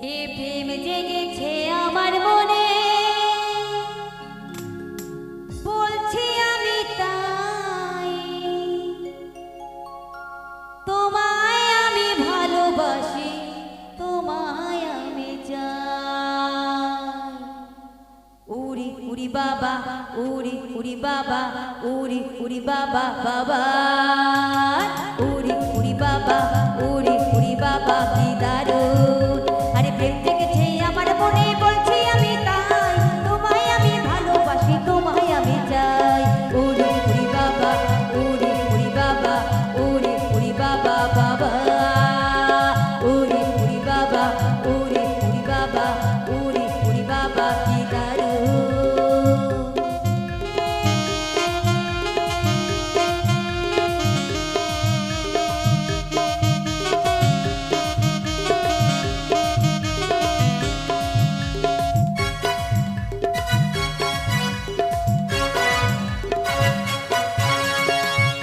এ প্রেম জেগেছে আমার মনে, বলছি আমি তাই। তোমায় আমি ভালোবাসি, তোমায় আমি চাই। উড়ি উড়ি বাবা, উড়ি উড়ি বাবা, উড়ি উড়ি বাবা বাবা, উড়ি উড়ি বাবা, উড়ি উড়ি বাবা, কি দারুণ। আরে প্রেম জেগেছে আমার মনে, বলছি আমি তাই। তোমায় আমি ভালোবাসি, তোমায় আমি চাই। উড়ি উড়ি বাবা, উড়ি উড়ি বাবা, উড়ি উড়ি বাবা বাবা, উড়ি উড়ি বাবা, উড়ি উড়ি বাবা, উড়ি উড়ি বাবা, কি দারুণ।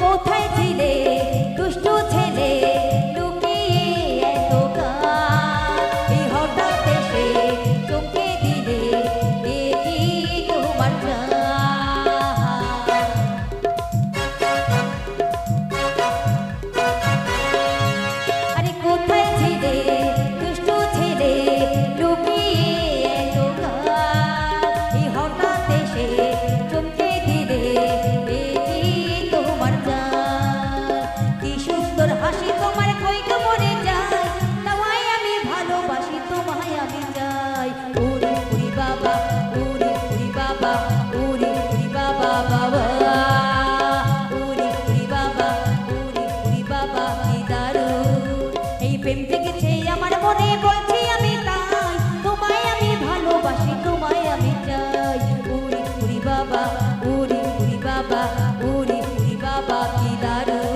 কোথায় ছিলে দুষ্টু ছেলে, লুকিয়ে এত কাল? এই হঠাৎ এসে চমকে দিলে, এ কি তোমার চাল? আরে কোথায় ছিলে দুষ্টু ছেলে, লুকিয়ে এত কাল? এই হঠাৎ এসে চমকে দিলে, এ কি তোমার চাল? কি সুন্দর হাসি তোমার, কই তো মরে যায়। তোমায় আমি ভালোবাসি, তোমায় আমি চাই। উড়ি উড়ি বাবা, উড়ি উড়ি বাবা, উড়ি উড়ি বাবা বাবা, উড়ি উড়ি বাবা, উড়ি উড়ি বাবা, কি দারুণ। এই প্রেম জেগেছে আমার মনে, বলছি আমি তাই। তোমায় আমি ভালোবাসি, তোমায় আমি চাই। উড়ি উড়ি বাবা, উড়ি উড়ি বাবা, উড়ি উড়ি বাবা, কি দারুণ।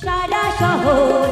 সারা শহর